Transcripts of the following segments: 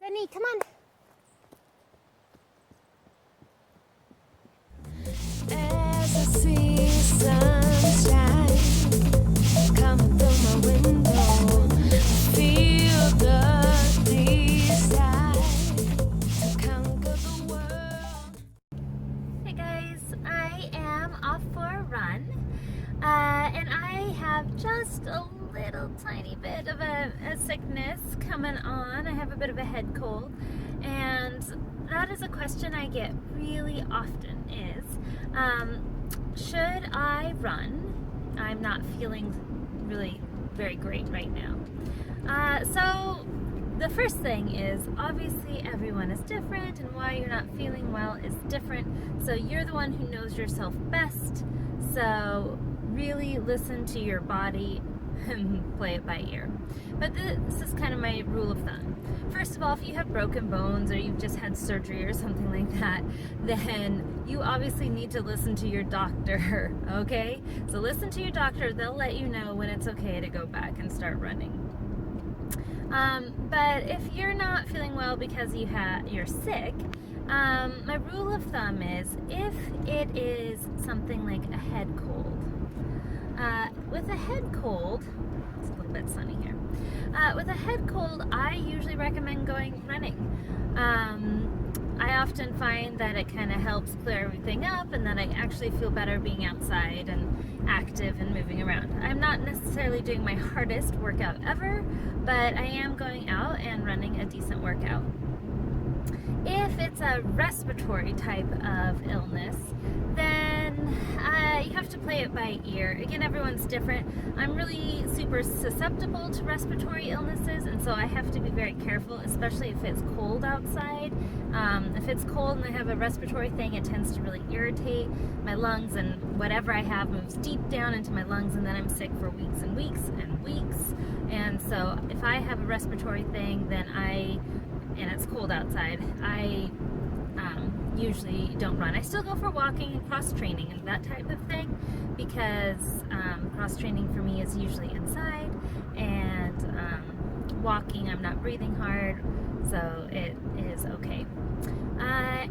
Benny, come on. As I see sunshine coming through my window, feel the desire to conquer the world. Hey guys, I am off for a run, and I have just a little tiny bit of a sickness coming on. I have a bit of a head cold, and that is a question I get really often is, should I run? I'm not feeling really very great right now. So the first thing is, obviously everyone is different, and why you're not feeling well is different. So you're the one who knows yourself best. So really listen to your body and play it by ear. But this is kind of my rule of thumb. First of all, if you have broken bones or you've just had surgery or something like that, then you obviously need to listen to your doctor, okay? So listen to your doctor. They'll let you know when it's okay to go back and start running. But if you're not feeling well because you're sick, my rule of thumb is, if it is something like a head cold, with a head cold, it's a little bit sunny here. With a head cold, I usually recommend going running. I often find that it kind of helps clear everything up, and that I actually feel better being outside and active and moving around. I'm not necessarily doing my hardest workout ever, but I am going out and running a decent workout. If it's a respiratory type of illness, then you have to play it by ear. Again, everyone's different. I'm really super susceptible to respiratory illnesses, and so I have to be very careful, especially if it's cold outside. If it's cold and I have a respiratory thing, it tends to really irritate my lungs, and whatever I have moves deep down into my lungs, and then I'm sick for weeks and weeks and weeks. And so if I have a respiratory thing, then and it's cold outside, I usually don't run. I still go for walking and cross training and that type of thing, because cross training for me is usually inside, and walking, I'm not breathing hard, so it is okay.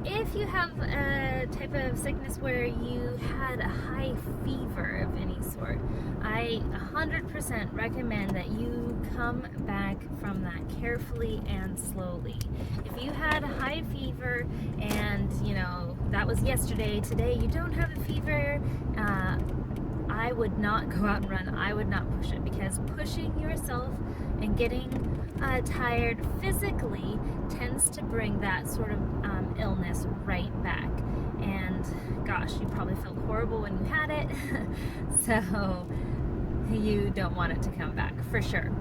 If you have a type of sickness where you had a high fever of any sort, I 100% recommend that you come back from that carefully and slowly. If you had a high fever and, that was yesterday, today you don't have a fever, I would not go out and run. I would not push it, because pushing yourself and getting tired physically tends to bring that sort of illness right back. And gosh, you probably felt horrible when you had it, so you don't want it to come back for sure.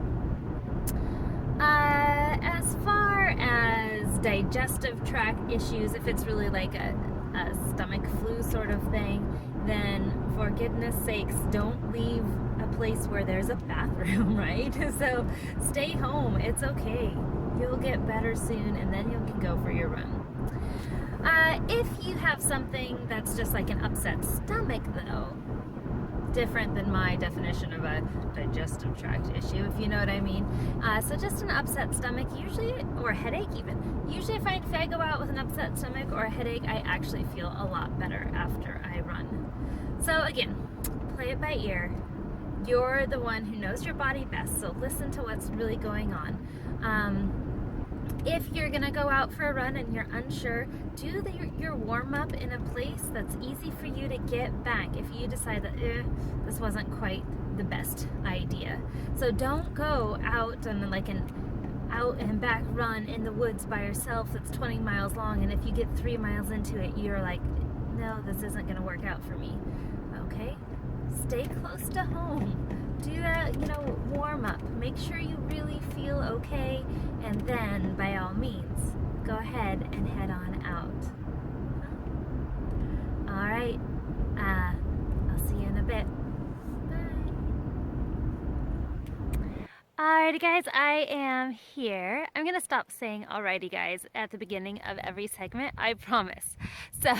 As far as digestive tract issues, if it's really like a stomach flu sort of thing, then for goodness sakes, don't leave a place where there's a bathroom, right? So stay home. It's okay. You'll get better soon, and then you can go for your run. If you have something that's just like an upset stomach, though, different than my definition of a digestive tract issue, if you know what I mean. So just an upset stomach, usually, or a headache even. Usually if I go out with an upset stomach or a headache, I actually feel a lot better after I run. So again, play it by ear. You're the one who knows your body best, so listen to what's really going on. If you're gonna go out for a run and you're unsure, do your warm-up in a place that's easy for you to get back if you decide that this wasn't quite the best idea. So don't go out on like an out and back run in the woods by yourself that's 20 miles long, and if you get 3 miles into it, you're like, no, this isn't gonna work out for me. Okay? Stay close to home. Do that, warm up. Make sure you really feel okay, and then, by all means, go ahead and head on out. All right. I'll see you in a bit. Bye. Alrighty guys, I am here. I'm gonna stop saying alrighty guys at the beginning of every segment, I promise. So,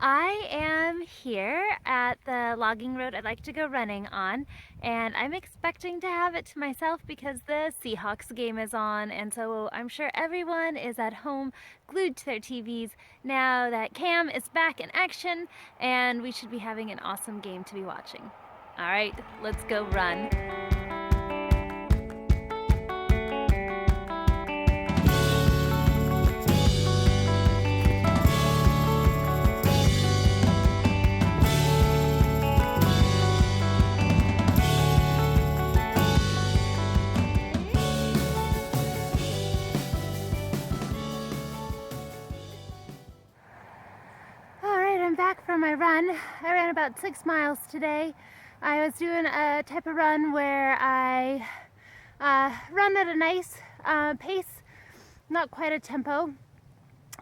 I am here at the logging road I'd like to go running on, and I'm expecting to have it to myself because the Seahawks game is on, and so I'm sure everyone is at home glued to their TVs now that Cam is back in action, and we should be having an awesome game to be watching. Alright, let's go run. I'm back from my run. I ran about 6 miles today. I was doing a type of run where I run at a nice pace, not quite a tempo,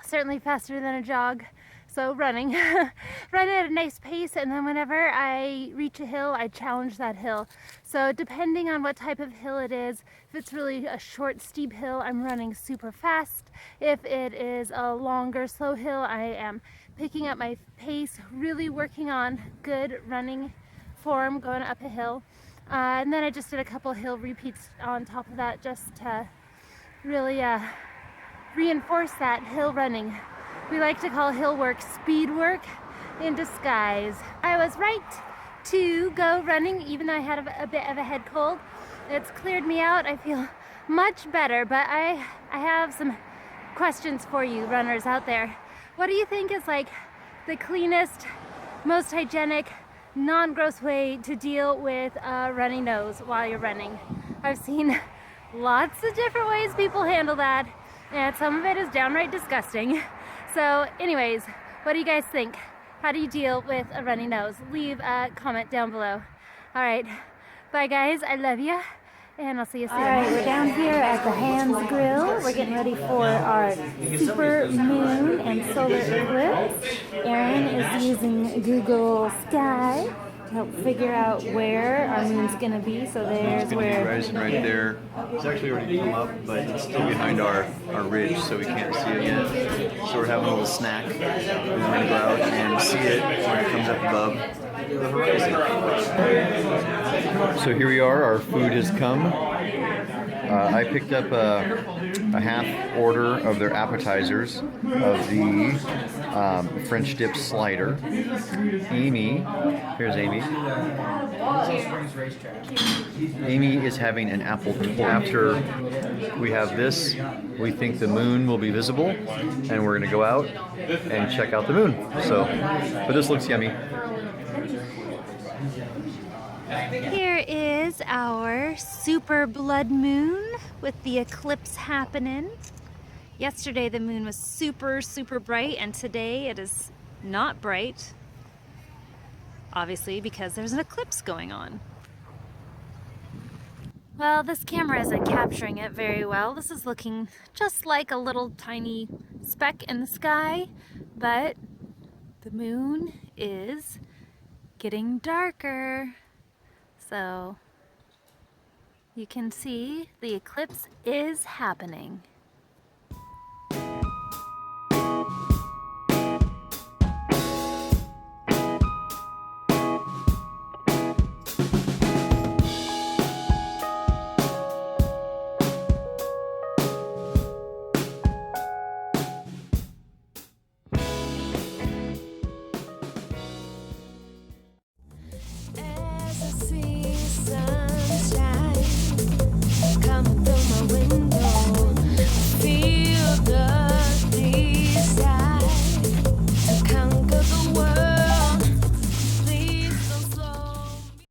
certainly faster than a jog. So running, run at a nice pace, and then whenever I reach a hill, I challenge that hill. So depending on what type of hill it is, if it's really a short, steep hill, I'm running super fast. If it is a longer, slow hill, I am picking up my pace, really working on good running form going up a hill. And then I just did a couple hill repeats on top of that just to really reinforce that hill running. We like to call hill work speed work in disguise. I was right to go running even though I had a bit of a head cold. It's cleared me out. I feel much better, but I have some questions for you runners out there. What do you think is like the cleanest, most hygienic, non-gross way to deal with a runny nose while you're running? I've seen lots of different ways people handle that, and some of it is downright disgusting. So anyways, what do you guys think? How do you deal with a runny nose? Leave a comment down below. All right, bye guys, I love you, and I'll see you soon. All right, we're down here at the Hands Grill. We're getting ready for our super moon and solar eclipse. Aaron is using Google Sky to help figure out where our moon's gonna be. So there's where rising right there. It's actually already come up, but it's still behind our ridge, so we can't see it yet. So we're having a little snack, and we're gonna go out and see it when it comes up above the horizon. So here we are. Our food has come. I picked up a half order of their appetizers of the French dip slider. Amy, here's Amy. Amy is having an apple core. After we have this, we think the moon will be visible, and we're gonna go out and check out the moon. So, but this looks yummy. Here is our super blood moon with the eclipse happening. Yesterday the moon was super bright, and today it is not bright, obviously because there's an eclipse going on. Well, this camera isn't capturing it very well. This is looking just like a little tiny speck in the sky, but the moon is getting darker. So you can see the eclipse is happening.